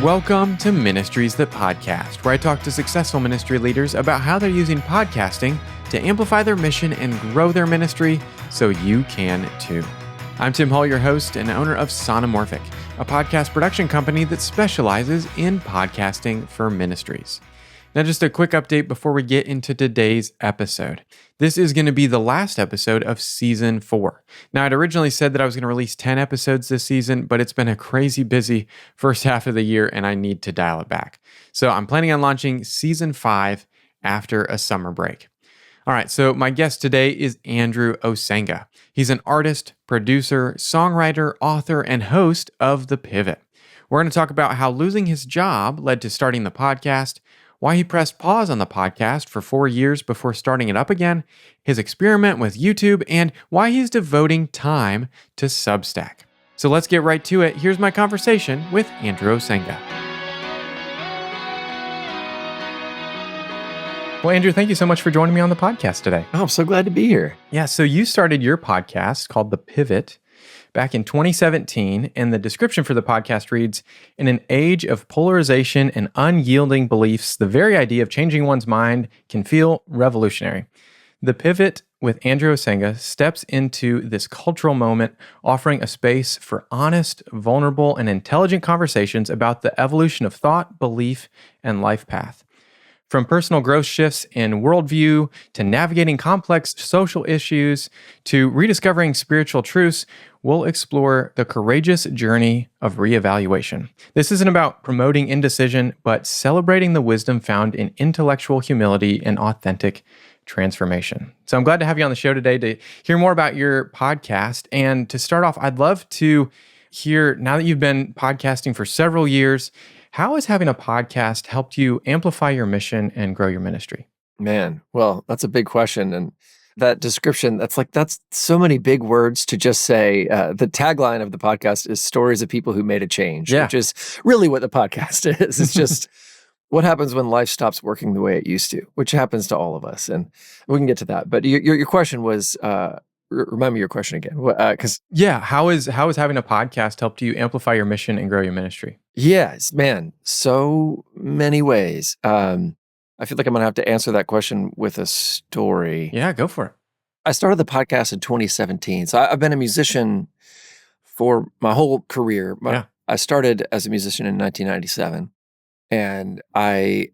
Welcome to Ministries That Podcast, where I talk to successful ministry leaders about how they're using podcasting to amplify their mission and grow their ministry so you can too. I'm Tim Hall, your host and owner of Sonimorphic, a podcast production company that specializes in podcasting for ministries. Now, just a quick update before we get into today's episode. This is going to be the last episode of Season 4. Now, I'd originally said that I was going to release 10 episodes this season, but it's been a crazy busy first half of the year, and I need to dial it back. So I'm planning on launching Season 5 after a summer break. All right, so my guest today is Andrew Osenga. He's an artist, producer, songwriter, author, and host of The Pivot. We're going to talk about how losing his job led to starting the podcast, why he pressed pause on the podcast for 4 years before starting it up again, his experiment with YouTube, and why he's devoting time to Substack. So let's get right to it. Here's my conversation with Andrew Osenga. Well, Andrew, thank you so much for joining me on the podcast today. Oh, I'm so glad to be here. Yeah, so you started your podcast called The Pivot back in 2017, and the description for the podcast reads, "In an age of polarization and unyielding beliefs, the very idea of changing one's mind can feel revolutionary." The Pivot with Andrew Osenga steps into this cultural moment, offering a space for honest, vulnerable, and intelligent conversations about the evolution of thought, belief, and life path. From personal growth shifts in worldview, to navigating complex social issues, to rediscovering spiritual truths, we'll explore the courageous journey of reevaluation. This isn't about promoting indecision, but celebrating the wisdom found in intellectual humility and authentic transformation. So I'm glad to have you on the show today to hear more about your podcast. And to start off, I'd love to hear, now that you've been podcasting for several years, how has having a podcast helped you amplify your mission and grow your ministry? Man, well, that's a big question. And that description, that's so many big words to just say. The tagline of the podcast is stories of people who made a change, which is really what the podcast is. It's just what happens when life stops working the way it used to, which happens to all of us. And we can get to that. But your question was, remind me your question again. How is having a podcast helped you amplify your mission and grow your ministry? Yes, man, so many ways. I feel like I'm going to have to answer that question with a story. Yeah, go for it. I started the podcast in 2017. So I've been a musician for my whole career. I started as a musician in 1997, and I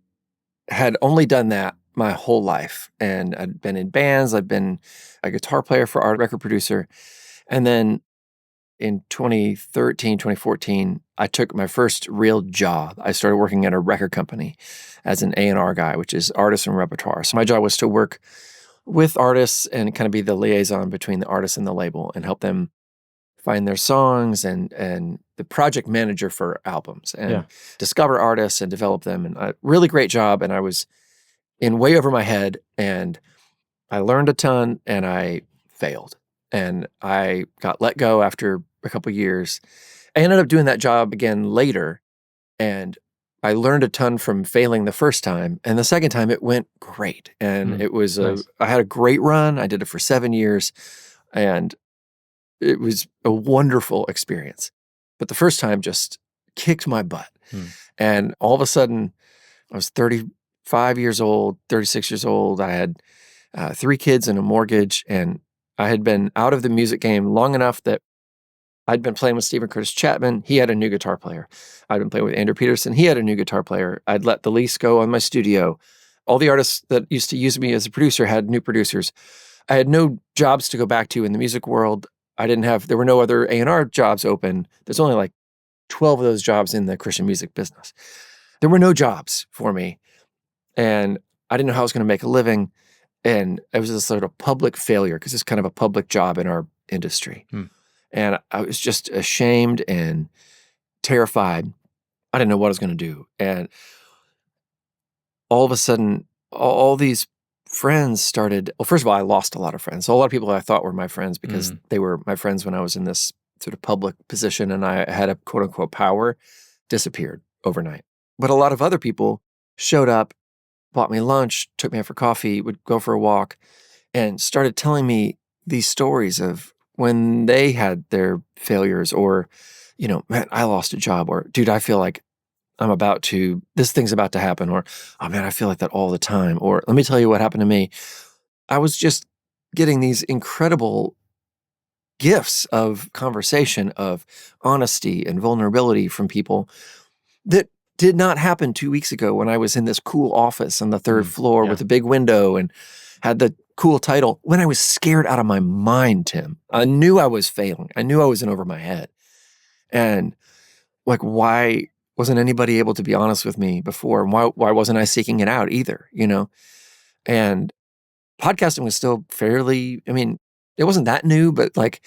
had only done that my whole life. And I'd been in bands. I'd been a guitar player for art, record producer. And then in 2013, 2014, I took my first real job. I started working at a record company as an A&R guy, which is artists and repertoire. So my job was to work with artists and kind of be the liaison between the artist and the label and help them find their songs and the project manager for albums and discover artists and develop them. And a really great job. And I was in way over my head, and I learned a ton, and I failed. And I got let go after a couple of years. I ended up doing that job again later, and I learned a ton from failing the first time. And the second time, it went great. And it was I had a great run. I did it for 7 years, and it was a wonderful experience. But the first time just kicked my butt. And all of a sudden, I was 35 years old, 36 years old. I had 3 kids and a mortgage, and I had been out of the music game long enough that I'd been playing with Stephen Curtis Chapman. He had a new guitar player. I'd been playing with Andrew Peterson. He had a new guitar player. I'd let the lease go on my studio. All the artists that used to use me as a producer had new producers. I had no jobs to go back to in the music world. There were no other A&R jobs open. There's only like 12 of those jobs in the Christian music business. There were no jobs for me. And I didn't know how I was going to make a living. And it was a sort of public failure because it's kind of a public job in our industry. And I was just ashamed and terrified. I didn't know what I was going to do. And all of a sudden, all these friends started, well, first of all, I lost a lot of friends. So a lot of people I thought were my friends because they were my friends when I was in this sort of public position and I had a quote unquote power, disappeared overnight. But a lot of other people showed up, bought me lunch, took me out for coffee, would go for a walk, and started telling me these stories of when they had their failures or, man, I lost a job, or dude, I feel like this thing's about to happen, or, oh man, I feel like that all the time. Or let me tell you what happened to me. I was just getting these incredible gifts of conversation, of honesty and vulnerability from people that did not happen 2 weeks ago when I was in this cool office on the third floor with a big window and had the cool title, when I was scared out of my mind, Tim. I knew I was failing. I knew I was in over my head. And like, why wasn't anybody able to be honest with me before? And why wasn't I seeking it out either, And podcasting was still fairly, it wasn't that new, but like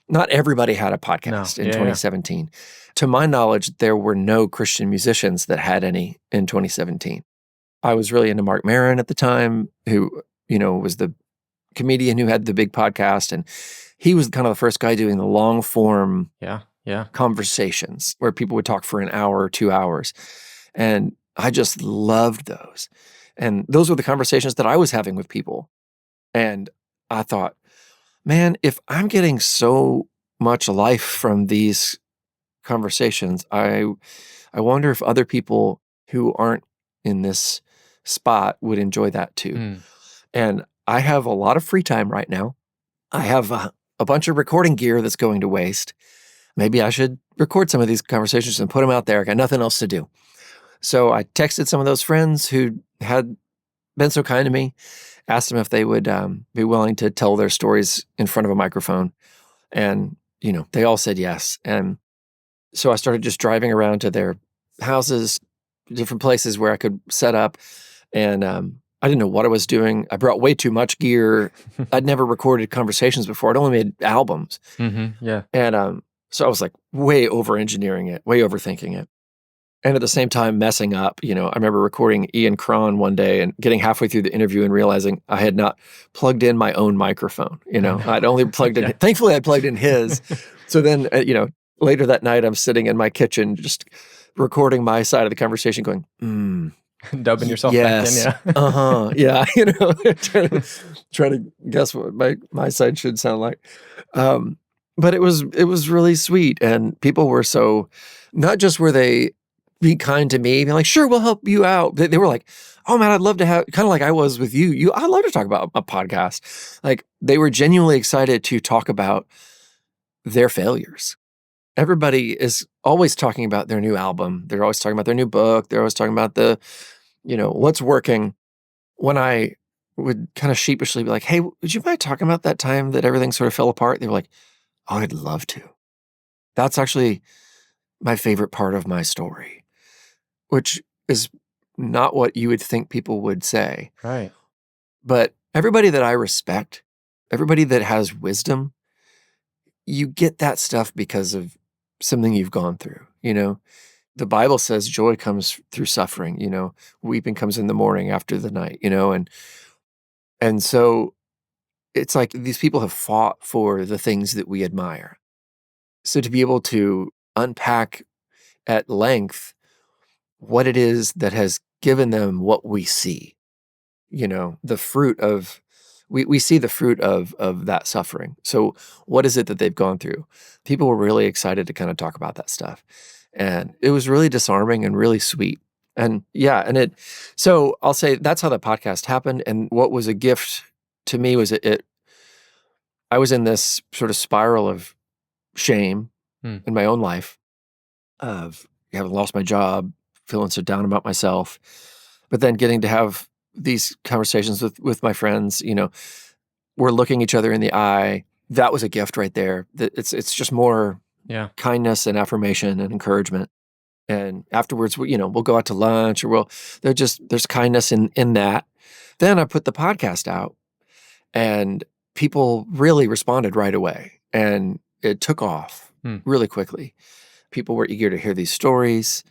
not everybody had a podcast in 2017. Yeah. To my knowledge, there were no Christian musicians that had any in 2017. I was really into Mark Maron at the time, who, was the comedian who had the big podcast. And he was kind of the first guy doing the long form conversations where people would talk for an hour or 2 hours. And I just loved those. And those were the conversations that I was having with people. And I thought, man, if I'm getting so much life from these conversations, I wonder if other people who aren't in this spot would enjoy that too. And I have a lot of free time right now. I have a bunch of recording gear that's going to waste. Maybe I should record some of these conversations and put them out there. I got nothing else to do. So I texted some of those friends who had been so kind to me, asked them if they would be willing to tell their stories in front of a microphone. And, they all said yes. And so I started just driving around to their houses, different places where I could set up. And I didn't know what I was doing. I brought way too much gear. I'd never recorded conversations before. I'd only made albums. Yeah. And so I was like way over-engineering it, way overthinking it. And at the same time, messing up. I remember recording Ian Cron one day and getting halfway through the interview and realizing I had not plugged in my own microphone. I'd only plugged in, thankfully I plugged in his. So then, later that night, I'm sitting in my kitchen just recording my side of the conversation going, dubbing yourself back in, yeah. trying to guess what my side should sound like. But it was really sweet. And people were so, not just were they be kind to me, being like, sure, we'll help you out. They were like, oh man, I'd love to have, kind of like I was with you. I'd love to talk about a podcast. Like they were genuinely excited to talk about their failures. Everybody is always talking about their new album. They're always talking about their new book. They're always talking about the, what's working. When I would kind of sheepishly be like, hey, would you mind talking about that time that everything sort of fell apart? They were like, oh, I'd love to. That's actually my favorite part of my story, which is not what you would think people would say. Right. But everybody that I respect, everybody that has wisdom, you get that stuff because of something you've gone through. The Bible says joy comes through suffering, weeping comes in the morning after the night, and so it's like these people have fought for the things that we admire. So to be able to unpack at length what it is that has given them what we see, the fruit of, we see the fruit of that suffering. So what is it that they've gone through? People were really excited to kind of talk about that stuff. And it was really disarming and really sweet. And so I'll say that's how the podcast happened. And what was a gift to me was I was in this sort of spiral of shame in my own life of having lost my job, feeling so down about myself, but then getting to have these conversations with my friends, we're looking each other in the eye. That was a gift right there. It's just more kindness and affirmation and encouragement. And afterwards, we'll go out to lunch or there's kindness in that. Then I put the podcast out and people really responded right away and it took off really quickly. People were eager to hear these stories.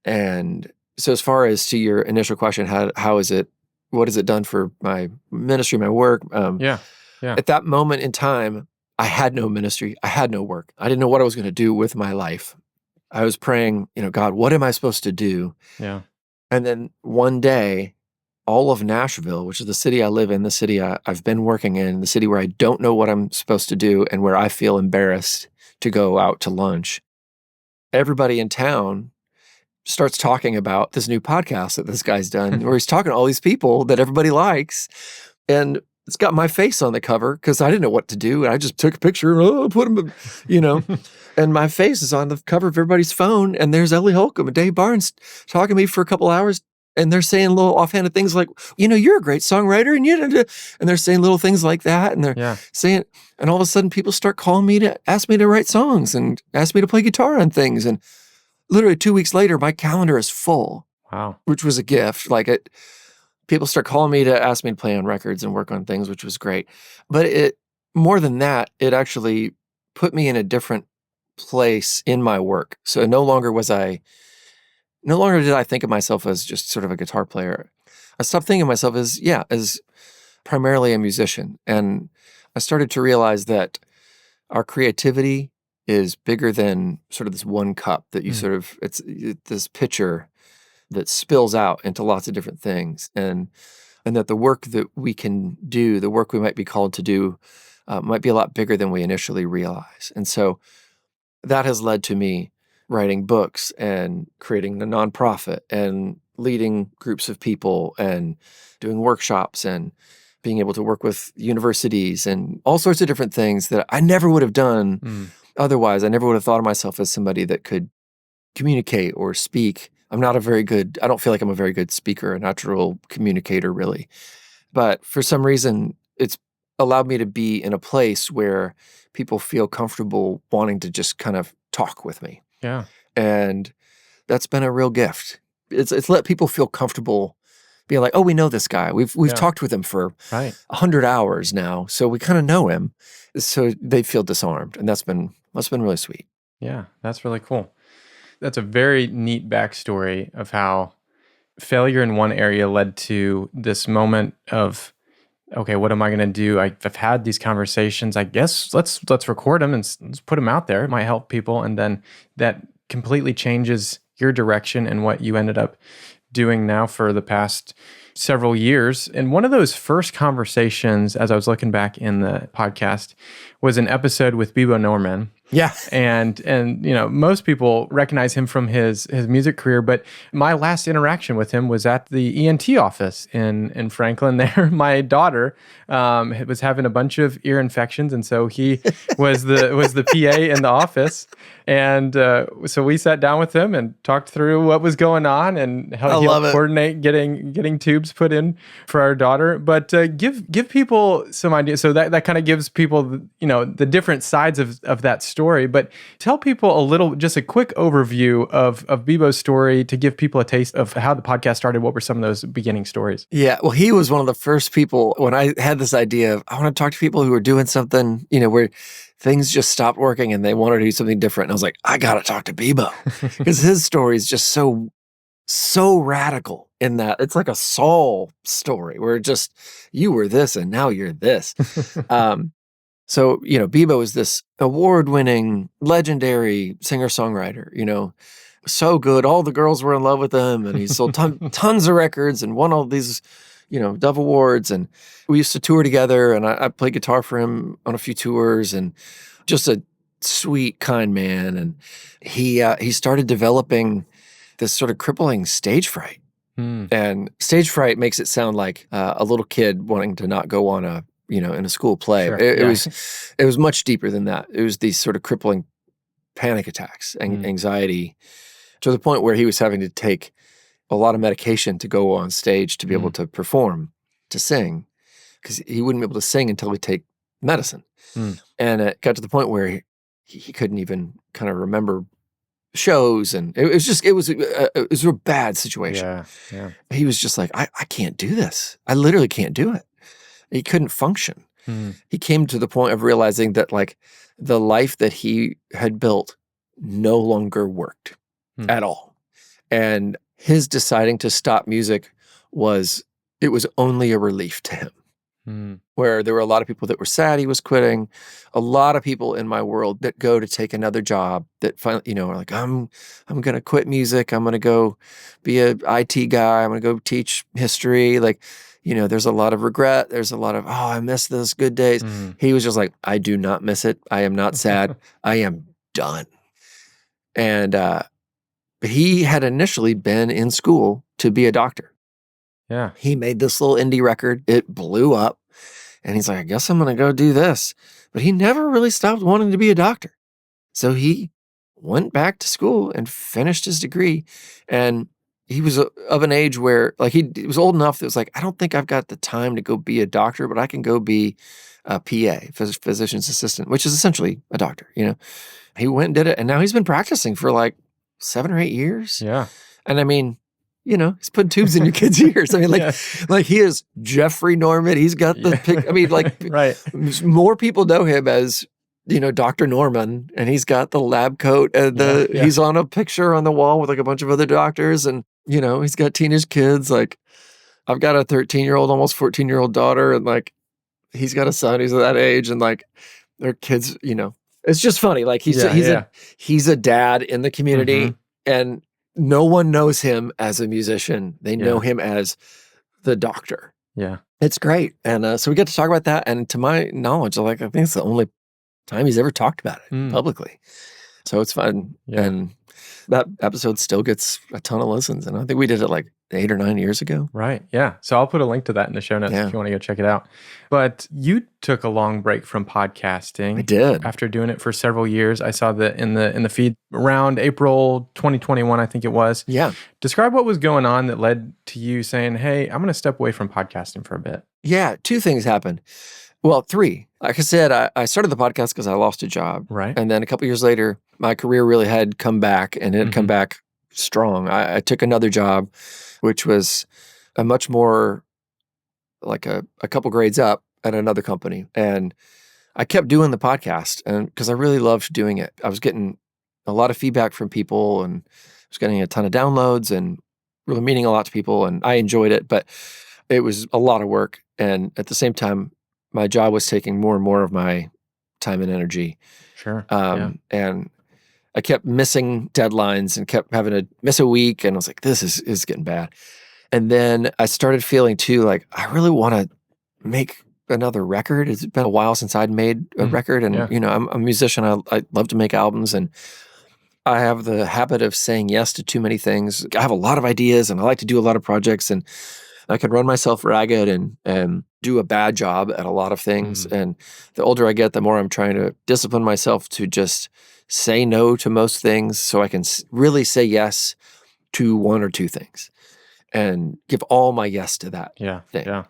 And so as far as to your initial question, how is it, what has it done for my ministry, my work? At that moment in time, I had no ministry. I had no work. I didn't know what I was going to do with my life. I was praying, God, what am I supposed to do? Yeah. And then one day, all of Nashville, which is the city I live in, the city I've been working in, the city where I don't know what I'm supposed to do and where I feel embarrassed to go out to lunch. Everybody in town starts talking about this new podcast that this guy's done, where he's talking to all these people that everybody likes. And it's got my face on the cover because I didn't know what to do. And I just took a picture and put him, and my face is on the cover of everybody's phone. And there's Ellie Holcomb and Dave Barnes talking to me for a couple hours. And they're saying little offhanded things like, you're a great songwriter. And they're saying little things like that. And they're saying, and all of a sudden people start calling me to ask me to write songs and ask me to play guitar on things. And literally 2 weeks later, my calendar is full. Wow. Which was a gift. People start calling me to ask me to play on records and work on things, which was great. But more than that, it actually put me in a different place in my work. So no longer did I think of myself as just sort of a guitar player. I stopped thinking of myself as primarily a musician. And I started to realize that our creativity is bigger than sort of this one cup that you it's this pitcher that spills out into lots of different things. And that the work that we can do, the work we might be called to do, might be a lot bigger than we initially realize. And so that has led to me writing books and creating a nonprofit and leading groups of people and doing workshops and being able to work with universities and all sorts of different things that I never would have done otherwise. I never would have thought of myself as somebody that could communicate or speak. I don't feel like I'm a very good speaker, a natural communicator, really. But for some reason, it's allowed me to be in a place where people feel comfortable wanting to just kind of talk with me. Yeah. And that's been a real gift. It's let people feel comfortable being like, oh, we know this guy. We've talked with him for 100 hours now, so we kind of know him. So they feel disarmed, and that's been really sweet. Yeah, that's really cool. That's a very neat backstory of how failure in one area led to this moment of, okay, what am I going to do? I've had these conversations. I guess let's record them and let's put them out there. It might help people. And then that completely changes your direction and what you ended up doing now for the past several years. And one of those first conversations, as I was looking back in the podcast, was an episode with Bebo Norman. Yeah. And most people recognize him from his music career, but my last interaction with him was at the ENT office in Franklin there. My daughter was having a bunch of ear infections, and so he was the PA in the office. And so we sat down with him and talked through what was going on and how he helped coordinate getting tubes put in for our daughter. But give people some idea. So that kind of gives people the different sides of that story. But tell people just a quick overview of Bebo's story to give people a taste of how the podcast started. What were some of those beginning stories? Yeah, well, he was one of the first people when I had this idea of I want to talk to people who are doing something, where things just stopped working and they wanted to do something different. And I was like, I got to talk to Bebo because his story is just so radical in that it's like a Saul story where just you were this and now you're this. So, Bebo is this award-winning, legendary singer-songwriter, so good. All the girls were in love with him, and he sold tons of records and won all these, Dove Awards. And we used to tour together, and I played guitar for him on a few tours, and just a sweet, kind man. And he started developing this sort of crippling stage fright. And stage fright makes it sound like a little kid wanting to not go on in a school play. Sure. It was much deeper than that. It was these sort of crippling panic attacks and anxiety to the point where he was having to take a lot of medication to go on stage to be able to perform, to sing, because he wouldn't be able to sing until he'd take medicine. And it got to the point where he couldn't even kind of remember shows, and it was a bad situation. Yeah. He was just like, I can't do this. I literally can't do it. He couldn't function. He came to the point of realizing that the life that he had built no longer worked at all. And his deciding to stop music was only a relief to him. Where there were a lot of people that were sad he was quitting, a lot of people in my world that go to take another job that finally, are like, I'm going to quit music. I'm going to go be a IT guy. I'm going to go teach history. There's a lot of regret. There's a lot of, I miss those good days. He was just like, I do not miss it. I am not sad. I am done. And he had initially been in school to be a doctor. Yeah. He made this little indie record. It blew up. And he's like, I guess I'm going to go do this. But he never really stopped wanting to be a doctor. So he went back to school and finished his degree. And he was of an age where, like, he was old enough that it was like, I don't think I've got the time to go be a doctor, but I can go be a PA, physician's assistant, which is essentially a doctor, you know. He went and did it. And now he's been practicing for like 7 or 8 years. Yeah. And I mean, you know, he's putting tubes in your kids' ears. I mean, like, like he is Jeffrey Norman. He's got the pic. I mean, like, right. More people know him as, you know, Dr. Norman, and he's got the lab coat and he's on a picture on the wall with like a bunch of other doctors, and you know, he's got teenage kids. Like, I've got a 13-year-old, almost 14-year-old daughter, and like, he's got a son who's that age, and like, their kids, you know, it's just funny. Like he's a dad in the community, and no one knows him as a musician. They know him as the doctor. Yeah. It's great. And so we get to talk about that. And to my knowledge, like, I think it's the only time he's ever talked about it publicly. So it's fun. Yeah. And that episode still gets a ton of listens. And I think we did it like 8 or 9 years ago. Right. Yeah. So I'll put a link to that in the show notes if you want to go check it out. But you took a long break from podcasting. I did. After doing it for several years. I saw that in the feed around April 2021, I think it was. Yeah. Describe what was going on that led to you saying, hey, I'm going to step away from podcasting for a bit. Yeah. 2 things happened. Well, 3. Like I said, I started the podcast because I lost a job. Right. And then a couple years later, my career really had come back, and it had come back strong. I took another job, which was a much more like a couple grades up at another company. And I kept doing the podcast, and because I really loved doing it. I was getting a lot of feedback from people, and I was getting a ton of downloads and really meaning a lot to people, and I enjoyed it, but it was a lot of work. And at the same time, my job was taking more and more of my time and energy. Sure. And I kept missing deadlines and kept having to miss a week. And I was like, this is getting bad. And then I started feeling too, like, I really want to make another record. It's been a while since I'd made a record. And, you know, I'm a musician. I love to make albums. And I have the habit of saying yes to too many things. I have a lot of ideas, and I like to do a lot of projects, and I can run myself ragged and do a bad job at a lot of things. And the older I get, the more I'm trying to discipline myself to just say no to most things so I can really say yes to 1 or 2 things and give all my yes to that thing. Yeah.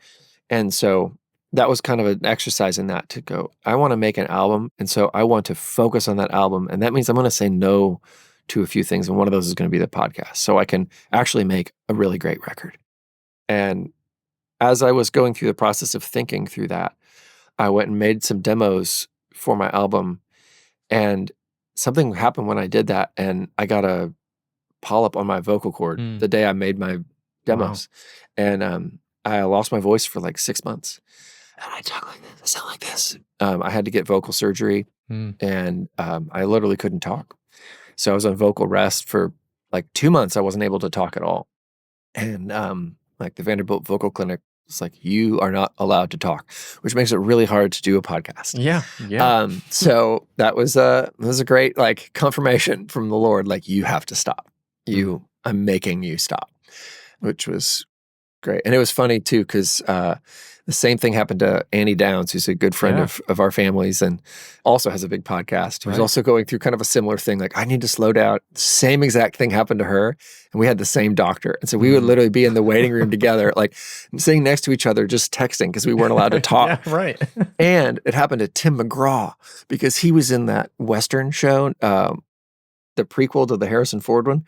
And so that was kind of an exercise in that, to go, I want to make an album. And so I want to focus on that album. And that means I'm going to say no to a few things. And one of those is going to be the podcast, so I can actually make a really great record. And as I was going through the process of thinking through that, I went and made some demos for my album, and something happened when I did that, and I got a polyp on my vocal cord the day I made my demos. Wow. And I lost my voice for like 6 months. And I talk like this, I sound like this. I had to get vocal surgery, and I literally couldn't talk. So I was on vocal rest for like 2 months. I wasn't able to talk at all. And like the Vanderbilt Vocal Clinic, it's like, you are not allowed to talk, which makes it really hard to do a podcast. Yeah. So that was a great like confirmation from the Lord, like, you have to stop. I'm making you stop, which was great. And it was funny too, because the same thing happened to Annie Downs, who's a good friend of our family's, and also has a big podcast. Who's also going through kind of a similar thing. Like, I need to slow down. Same exact thing happened to her. And we had the same doctor. And so we would literally be in the waiting room together, like sitting next to each other, just texting, because we weren't allowed to talk. Right. And it happened to Tim McGraw, because he was in that Western show, the prequel to the Harrison Ford one,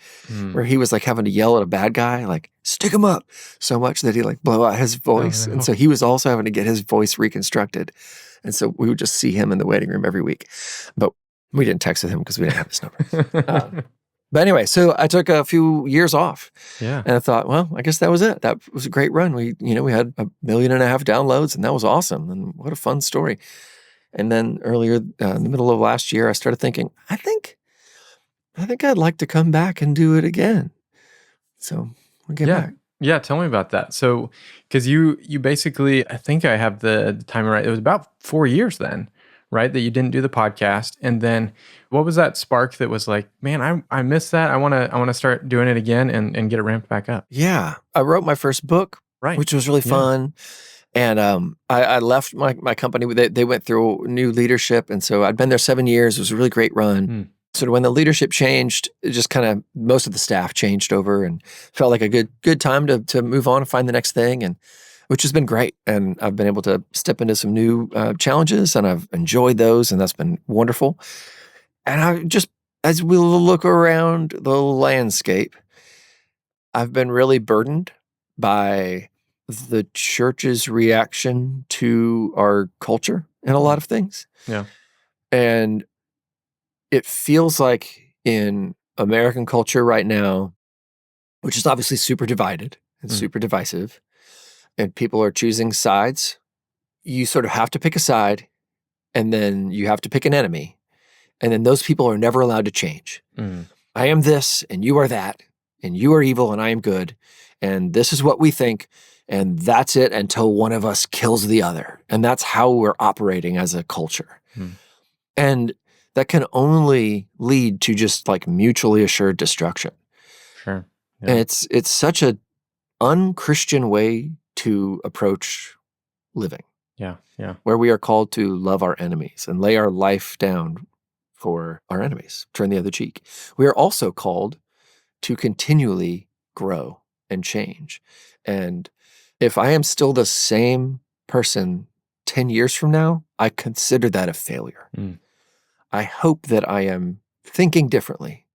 where he was like having to yell at a bad guy, like, stick him up, so much that he like blow out his voice. And so he was also having to get his voice reconstructed. And so we would just see him in the waiting room every week. But we didn't text with him because we didn't have his number. But anyway, so I took a few years off. Yeah. And I thought, well, I guess that was it. That was a great run. We had 1.5 million downloads, and that was awesome. And what a fun story. And then earlier, in the middle of last year, I started thinking, I think I'd like to come back and do it again. So we'll get back. Yeah, tell me about that. So, because you basically, I think I have the time right. It was about 4 years then, right? That you didn't do the podcast. And then what was that spark that was like, man, I missed that. I wanna start doing it again and get it ramped back up. Yeah. I wrote my first book, Right. which was really fun. And I left my company. They went through new leadership. And so I'd been there 7 years. It was a really great run. So when the leadership changed, it just kind of, most of the staff changed over and felt like a good time to move on and find the next thing, and which has been great. And I've been able to step into some new challenges, and I've enjoyed those, and that's been wonderful. And I just, as we look around the landscape, I've been really burdened by the church's reaction to our culture and a lot of things. Yeah. And it feels like in American culture right now, which is obviously super divided and super divisive, and people are choosing sides, you sort of have to pick a side, and then you have to pick an enemy. And then those people are never allowed to change. I am this, and you are that, and you are evil, and I am good. And this is what we think, and that's it until one of us kills the other. And that's how we're operating as a culture. And that can only lead to just like mutually assured destruction. Sure. Yeah. And it's such a unchristian way to approach living. Yeah. Where we are called to love our enemies and lay our life down for our enemies, turn the other cheek. We are also called to continually grow and change. And if I am still the same person 10 years from now, I consider that a failure. I hope that I am thinking differently.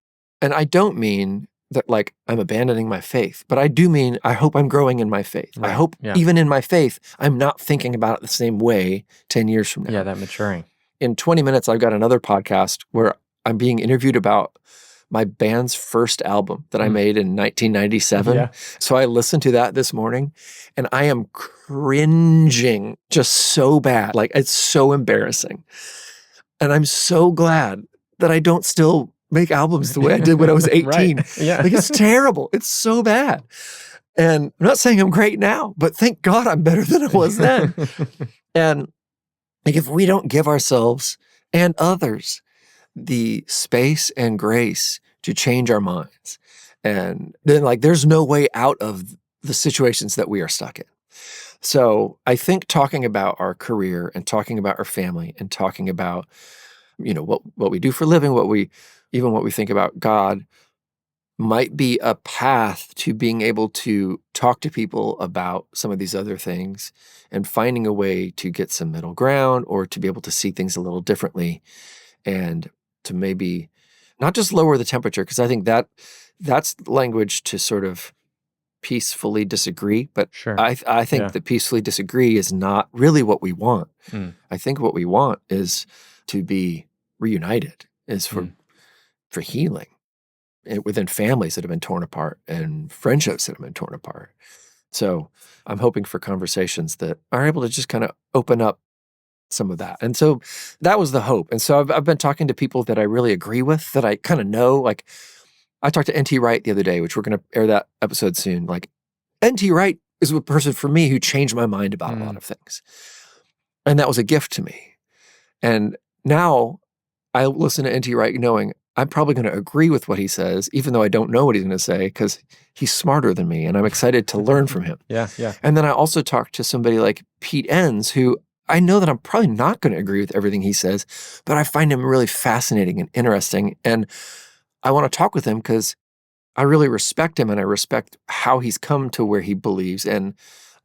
And I don't mean that like I'm abandoning my faith, but I do mean I hope I'm growing in my faith. Right. I hope even in my faith, I'm not thinking about it the same way 10 years from now. Yeah, that maturing. In 20 minutes, I've got another podcast where I'm being interviewed about my band's first album that I made in 1997. Yeah. So I listened to that this morning, and I am cringing just so bad. Like, it's so embarrassing. And I'm so glad that I don't still make albums the way I did when I was 18. Right. Yeah. Like, it's terrible. It's so bad. And I'm not saying I'm great now, but thank God I'm better than I was then. And like, if we don't give ourselves and others the space and grace to change our minds, and then like there's no way out of the situations that we are stuck in. So I think talking about our career and talking about our family and talking about, you know, what we do for a living, what we think about God might be a path to being able to talk to people about some of these other things and finding a way to get some middle ground, or to be able to see things a little differently, and to maybe not just lower the temperature, because I think that's language to sort of peacefully disagree. But Sure. I think that peacefully disagree is not really what we want. I think what we want is to be reunited, is for healing within families that have been torn apart and friendships that have been torn apart. So I'm hoping for conversations that are able to just kind of open up some of that. And so that was the hope. And so I've been talking to people that I really agree with, that I kind of know. Like, I talked to N.T. Wright the other day, which we're going to air that episode soon. Like, N.T. Wright is a person for me who changed my mind about a lot of things. And that was a gift to me. And now I listen to N.T. Wright knowing I'm probably going to agree with what he says, even though I don't know what he's going to say, because he's smarter than me, and I'm excited to learn from him. Yeah. And then I also talked to somebody like Pete Enns, who I know that I'm probably not going to agree with everything he says, but I find him really fascinating and interesting. And I want to talk with him because I really respect him, and I respect how he's come to where he believes. And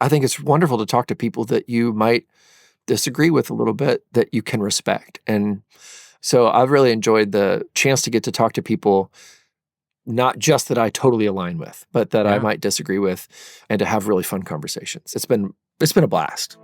I think it's wonderful to talk to people that you might disagree with a little bit, that you can respect. And so I've really enjoyed the chance to get to talk to people, not just that I totally align with, but that I might disagree with, and to have really fun conversations. It's been a blast.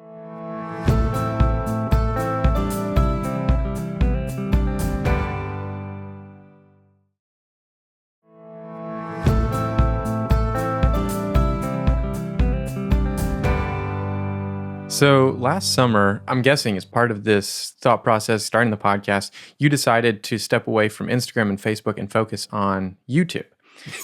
So last summer, I'm guessing as part of this thought process, starting the podcast, you decided to step away from Instagram and Facebook and focus on YouTube.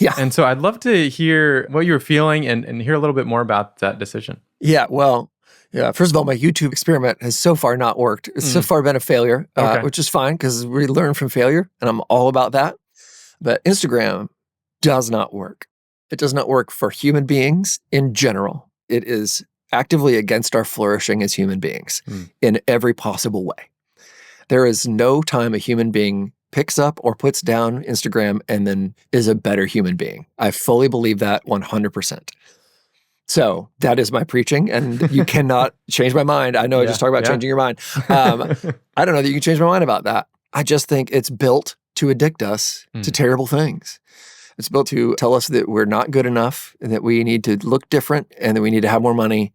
Yeah. And so I'd love to hear what you were feeling and hear a little bit more about that decision. Yeah. Well, Yeah. First of all, my YouTube experiment has so far not worked. It's so far been a failure, which is fine because we learn from failure and I'm all about that. But Instagram does not work. It does not work for human beings in general. It is actively against our flourishing as human beings in every possible way. There is no time a human being picks up or puts down Instagram and then is a better human being. I fully believe that 100%. So that is my preaching, and you cannot change my mind. I know I just talked about changing your mind. I don't know that you can change my mind about that. I just think it's built to addict us to terrible things. It's built to tell us that we're not good enough and that we need to look different and that we need to have more money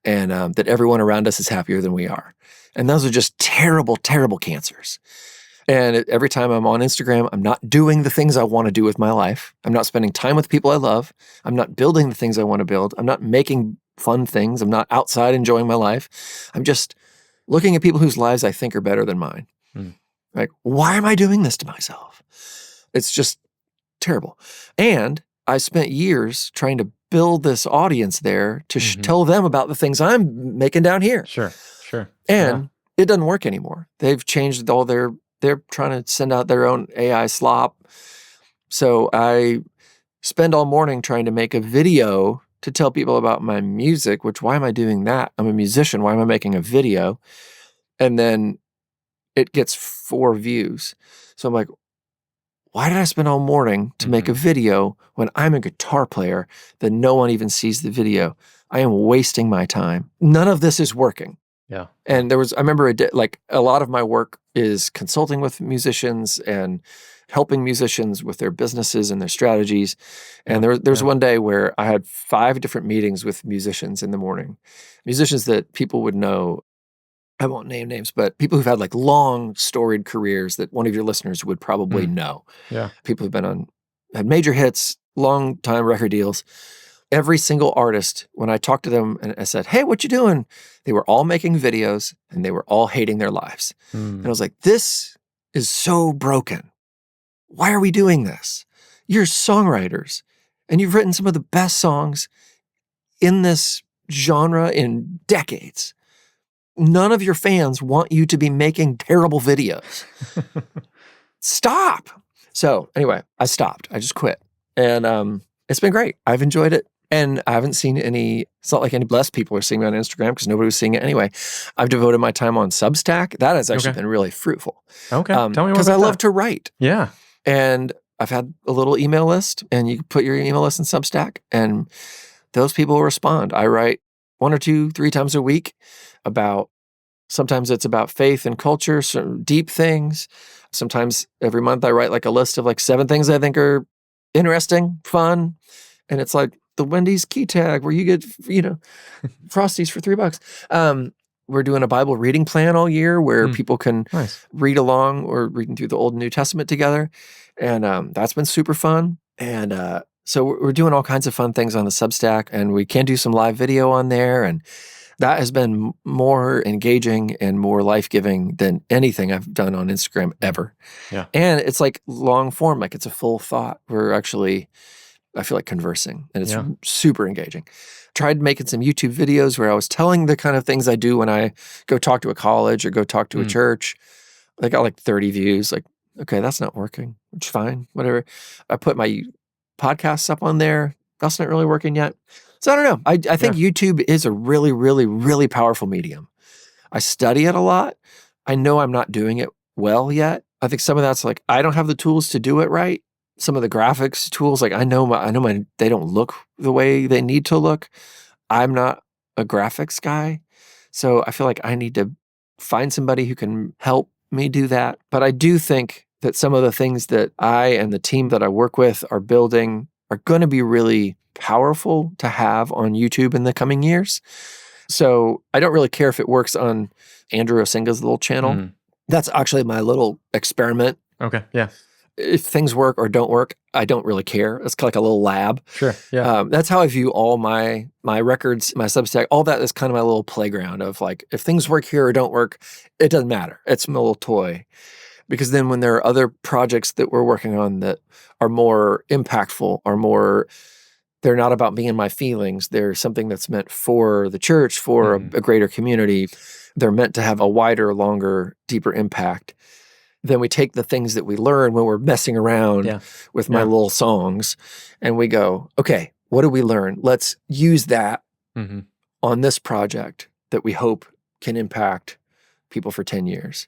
and that everyone around us is happier than we are. And those are just terrible, terrible cancers. And every time I'm on Instagram, I'm not doing the things I want to do with my life. I'm not spending time with people I love. I'm not building the things I want to build. I'm not making fun things. I'm not outside enjoying my life. I'm just looking at people whose lives I think are better than mine. Like, why am I doing this to myself? It's just terrible. And I spent years trying to build this audience there to tell them about the things I'm making down here. Sure. And it doesn't work anymore. They've changed all they're trying to send out their own AI slop. So I spend all morning trying to make a video to tell people about my music, which why am I doing that? I'm a musician. Why am I making a video? And then it gets 4 views. So I'm like, why did I spend all morning to make a video when I'm a guitar player that no one even sees the video? I am wasting my time. None of this is working. Yeah. And I remember a lot of my work is consulting with musicians and helping musicians with their businesses and their strategies. And there's one day where I had 5 different meetings with musicians in the morning. Musicians that people would know. I won't name names, but people who've had like long storied careers that one of your listeners would probably know. Yeah. People who've had major hits, long time record deals. Every single artist, when I talked to them and I said, hey, what you doing? They were all making videos and they were all hating their lives. And I was like, this is so broken. Why are we doing this? You're songwriters and you've written some of the best songs in this genre in decades. None of your fans want you to be making terrible videos. Stop. So anyway, I stopped. I just quit. And it's been great. I've enjoyed it. And I haven't seen it's not like any less people are seeing me on Instagram because nobody was seeing it anyway. I've devoted my time on Substack. That has actually been really fruitful. Okay. Tell me more about because I love to write. Yeah. And I've had a little email list and you put your email list in Substack and those people will respond. I write 1 or 2, 3 times a week sometimes it's about faith and culture, some deep things. Sometimes every month I write like a list of like 7 things I think are interesting, fun. And it's like the Wendy's key tag where you get, Frosties for $3. We're doing a Bible reading plan all year where people can read along or reading through the Old and New Testament together. And that's been super fun. And so we're doing all kinds of fun things on the Substack and we can do some live video on there. And that has been more engaging and more life-giving than anything I've done on Instagram ever. Yeah. And it's like long form, like it's a full thought. We're actually, I feel like conversing and it's super engaging. Tried making some YouTube videos where I was telling the kind of things I do when I go talk to a college or go talk to a church. I got like 30 views. Like, okay, that's not working. It's fine, whatever. I put my podcasts up on there. That's not really working yet. So I don't know. I think YouTube is a really, really, really powerful medium. I study it a lot. I know I'm not doing it well yet. I think some of that's like, I don't have the tools to do it right. Some of the graphics tools, like I know they don't look the way they need to look. I'm not a graphics guy. So I feel like I need to find somebody who can help me do that. But I do think that some of the things that I and the team that I work with are building are going to be really powerful to have on YouTube in the coming years. So I don't really care if it works on Andrew Osenga's little channel. That's actually my little experiment. Okay, yeah. If things work or don't work, I don't really care. It's kind of like a little lab. Sure, yeah. That's how I view all my records, my Substack, all that is kind of my little playground of like, if things work here or don't work, it doesn't matter. It's my little toy. Because then when there are other projects that we're working on that are more impactful, They're not about me and my feelings. They're something that's meant for the church, for a greater community. They're meant to have a wider, longer, deeper impact. Then we take the things that we learn when we're messing around with my little songs, and we go, okay, what do we learn? Let's use that on this project that we hope can impact people for 10 years.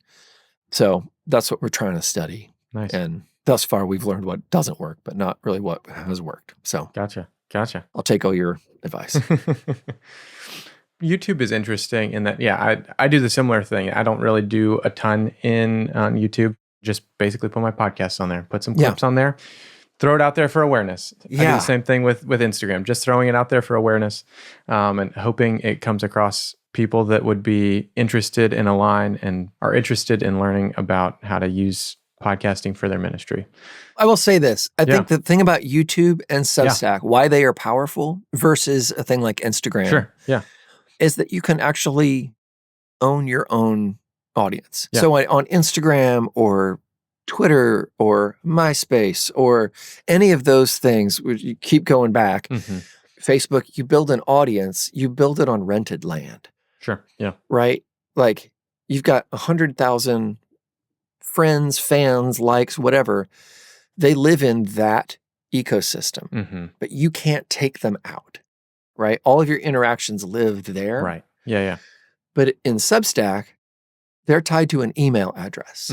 So that's what we're trying to study. Nice. And thus far, we've learned what doesn't work, but not really what has worked. So Gotcha. I'll take all your advice. YouTube is interesting in that, I do the similar thing. I don't really do a ton on YouTube. Just basically put my podcasts on there, put some clips on there, throw it out there for awareness. I do the same thing with Instagram, just throwing it out there for awareness, and hoping it comes across people that would be interested in a line and are interested in learning about how to use podcasting for their ministry. I will say this. I think the thing about YouTube and Substack, why they are powerful versus a thing like Instagram, is that you can actually own your own audience. So on Instagram or Twitter or MySpace or any of those things, which you keep going back, Facebook, you build an audience, you build it on rented land. Sure. Yeah. Right? Like you've got 100,000 friends, fans, likes, whatever. They live in that ecosystem, but you can't take them out, right? All of your interactions live there. Right. Yeah. But in Substack, they're tied to an email address.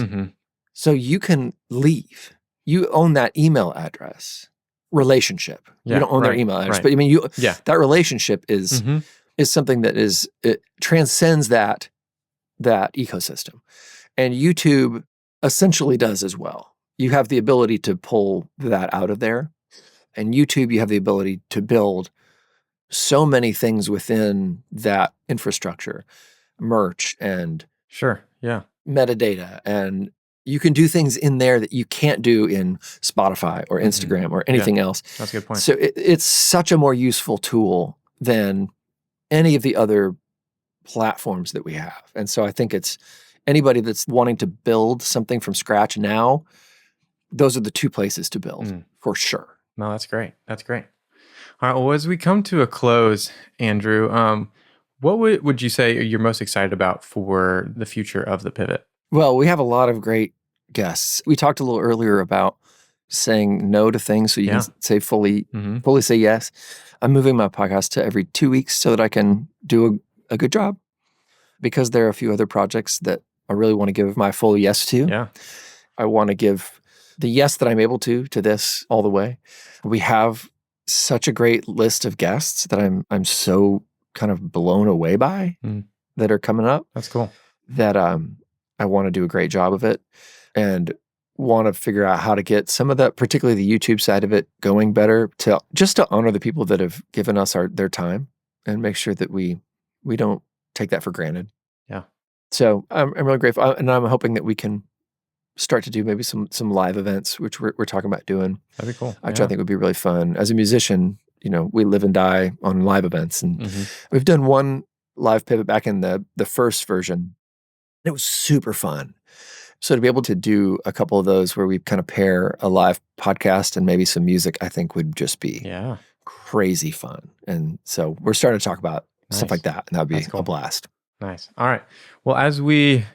So you can leave. You own that email address relationship. You don't own their email address, but I mean, that relationship is something that it transcends that ecosystem. And YouTube essentially does as well. You have the ability to pull that out of there. And YouTube, you have the ability to build so many things within that infrastructure, merch and metadata. And you can do things in there that you can't do in Spotify or Instagram or anything else. That's a good point. So it's such a more useful tool than any of the other platforms that we have. And so I think it's anybody that's wanting to build something from scratch now, those are the two places to build for sure. No, that's great. That's great. All right. Well, as we come to a close, Andrew, what would you say you're most excited about for the future of the Pivot? Well, we have a lot of great guests. We talked a little earlier about saying no to things so you can say fully say yes. I'm moving my podcast to every 2 weeks so that I can do a good job, because there are a few other projects that I really want to give my full yes to. Yeah. I want to give the yes that I'm able to this all the way. We have such a great list of guests that I'm so kind of blown away by that are coming up. That's cool. That I want to do a great job of it and want to figure out how to get some of that, particularly the YouTube side of it, going better, to just to honor the people that have given us their time and make sure that we don't take that for granted. Yeah. So I'm really grateful, and I'm hoping that we can start to do maybe some live events, which we're talking about doing. That'd be cool. Which I think would be really fun. As a musician, we live and die on live events, and we've done one live pivot back in the first version. It was super fun. So to be able to do a couple of those where we kind of pair a live podcast and maybe some music, I think would just be crazy fun. And so we're starting to talk about stuff like that, and that'd be a blast. Nice. All right. Well, as we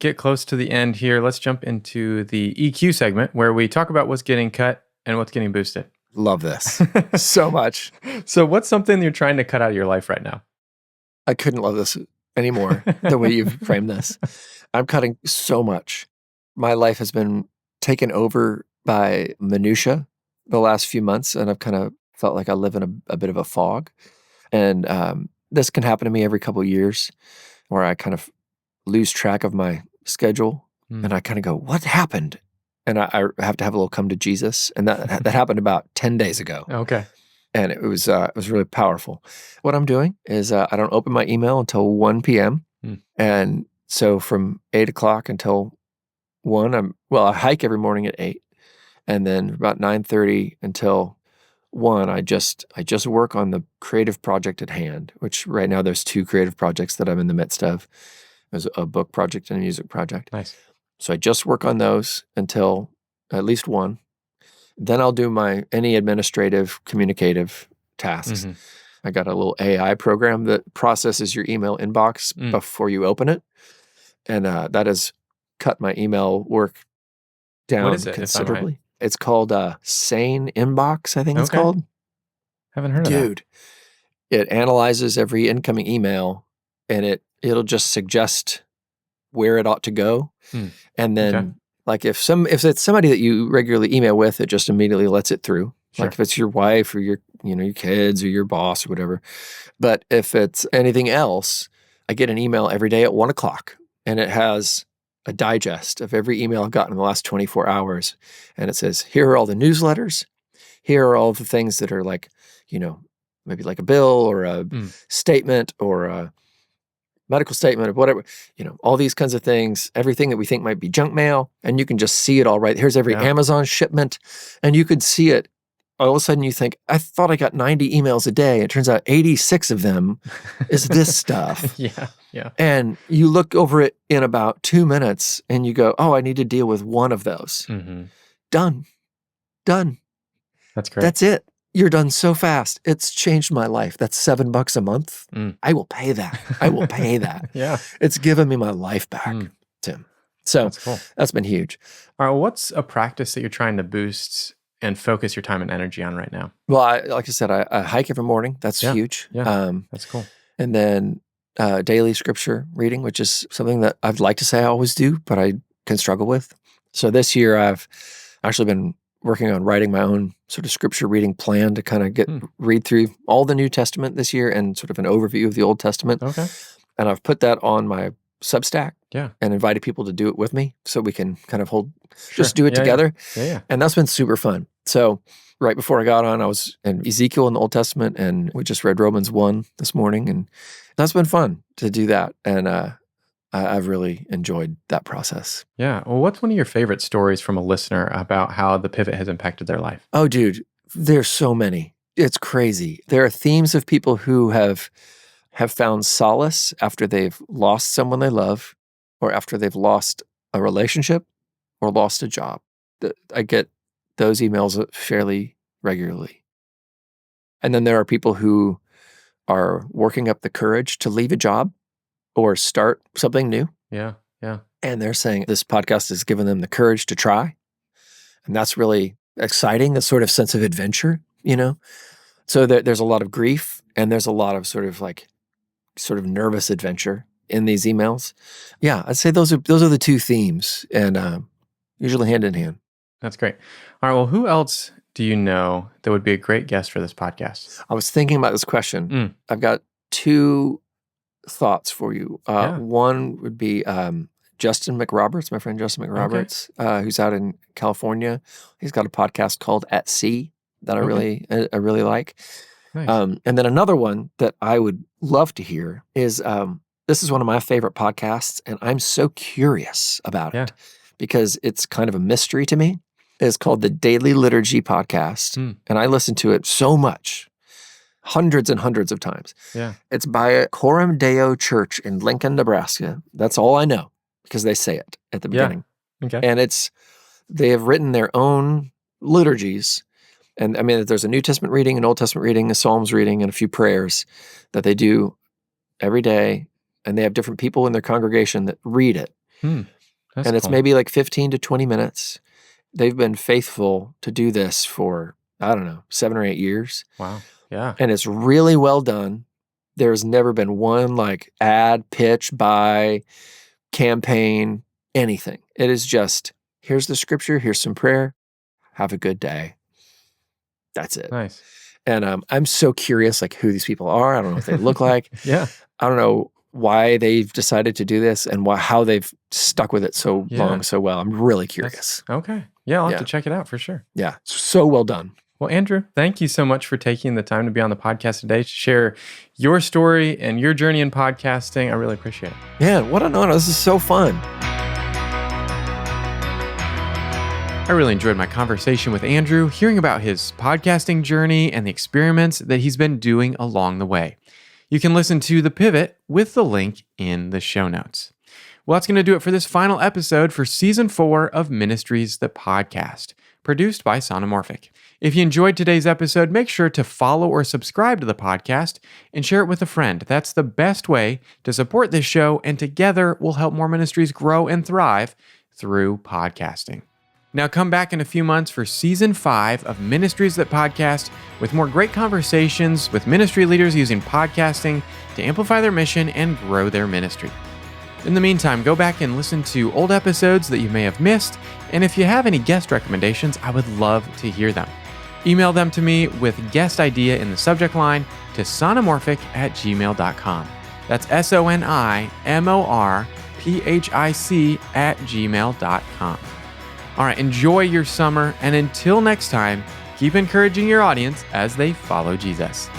get close to the end here, let's jump into the EQ segment where we talk about what's getting cut and what's getting boosted. Love this so much. So what's something you're trying to cut out of your life right now? I couldn't love this anymore the way you've framed this. I'm cutting so much. My life has been taken over by minutia the last few months, and I've kind of felt like I live in a bit of a fog. And this can happen to me every couple of years where I kind of lose track of my schedule and I kind of go, what happened? And I have to have a little come to Jesus. And that happened about 10 days ago. Okay. And it was really powerful. What I'm doing is I don't open my email until 1 p.m. And so from 8 o'clock until 1, I hike every morning at 8. And then about 9:30 until 1, I just work on the creative project at hand, which right now there's 2 creative projects that I'm in the midst of. There's a book project and a music project. Nice. So I just work on those until at least 1. Then I'll do any administrative, communicative tasks. I got a little AI program that processes your email inbox before you open it. And that has cut my email work down What is it, considerably. if I'm right? It's called Sane Inbox, I think it's called. Haven't heard of Dude, it analyzes every incoming email and it'll just suggest where it ought to go. And then like if it's somebody that you regularly email with, it just immediately lets it through. Sure. Like if it's your wife or your kids or your boss or whatever. But if it's anything else, I get an email every day at 1:00 and it has a digest of every email I've gotten in the last 24 hours. And it says, here are all the newsletters. Here are all the things that are like, maybe like a bill or a statement or a medical statement or whatever, all these kinds of things, everything that we think might be junk mail. And you can just see it all right. Here's every Amazon shipment. And you could see it. All of a sudden you think, I thought I got 90 emails a day. It turns out 86 of them is this stuff. Yeah. And you look over it in about 2 minutes and you go, oh, I need to deal with one of those. Done. That's great. That's it. You're done so fast. It's changed my life. That's $7 a month. I will pay that. I will pay that. Yeah. It's given me my life back, Tim. So that's cool. That's been huge. All right. Well, what's a practice that you're trying to boost and focus your time and energy on right now? Well, like I said, I hike every morning. That's huge. Yeah. That's cool. And then daily scripture reading, which is something that I'd like to say I always do, but I can struggle with. So this year I've actually been working on writing my own sort of scripture reading plan to kind of read through all the New Testament this year and sort of an overview of the Old Testament. Okay. And I've put that on my Substack and invited people to do it with me so we can kind of just do it together. Yeah. And that's been super fun. So right before I got on, I was in Ezekiel in the Old Testament and we just read Romans 1 this morning. And that's been fun to do that. And I've really enjoyed that process. Yeah. Well, what's one of your favorite stories from a listener about how the pivot has impacted their life? Oh, dude, there's so many. It's crazy. There are themes of people who have found solace after they've lost someone they love or after they've lost a relationship or lost a job. I get those emails fairly regularly. And then there are people who are working up the courage to leave a job or start something new. Yeah. And they're saying this podcast has given them the courage to try. And that's really exciting, a sort of sense of adventure, So there's a lot of grief and there's a lot of sort of nervous adventure in these emails. Yeah, I'd say those are the two themes and usually hand in hand. That's great. All right, well, who else do you know that would be a great guest for this podcast? I was thinking about this question. I've got two thoughts for you. One would be Justin McRoberts, my friend Justin McRoberts, who's out in California. He's got a podcast called At Sea that I really like. Nice. And then another one that I would love to hear is this is one of my favorite podcasts, and I'm so curious about it because it's kind of a mystery to me. It's called the Daily Liturgy Podcast, and I listen to it so much. Hundreds and hundreds of times. Yeah. It's by a Coram Deo Church in Lincoln, Nebraska. That's all I know because they say it at the beginning. Okay. And they have written their own liturgies. And I mean, there's a New Testament reading, an Old Testament reading, a Psalms reading, and a few prayers that they do every day. And they have different people in their congregation that read it. And it's cool. maybe like 15 to 20 minutes. They've been faithful to do this for, 7 or 8 years. Wow. Yeah. And it's really well done. There's never been one like ad, pitch, buy, campaign, anything. It is just, here's the scripture, here's some prayer, have a good day. That's it. Nice. And I'm so curious like who these people are. I don't know what they look like. Yeah. I don't know why they've decided to do this and how they've stuck with it so long, so well. I'm really curious. Okay. Yeah, I'll have to check it out for sure. Yeah. So well done. Well, Andrew, thank you so much for taking the time to be on the podcast today to share your story and your journey in podcasting. I really appreciate it. Yeah, what an honor. This is so fun. I really enjoyed my conversation with Andrew, hearing about his podcasting journey and the experiments that he's been doing along the way. You can listen to The Pivot with the link in the show notes. Well, that's going to do it for this final episode for Season 4 of Ministries, the Podcast, produced by Sonimorphic. If you enjoyed today's episode, make sure to follow or subscribe to the podcast and share it with a friend. That's the best way to support this show, and together we'll help more ministries grow and thrive through podcasting. Now come back in a few months for Season 5 of Ministries That Podcast with more great conversations with ministry leaders using podcasting to amplify their mission and grow their ministry. In the meantime, go back and listen to old episodes that you may have missed, and if you have any guest recommendations, I would love to hear them. Email them to me with guest idea in the subject line to sonimorphic@gmail.com. That's sonimorphic@gmail.com. All right, enjoy your summer, and until next time, keep encouraging your audience as they follow Jesus.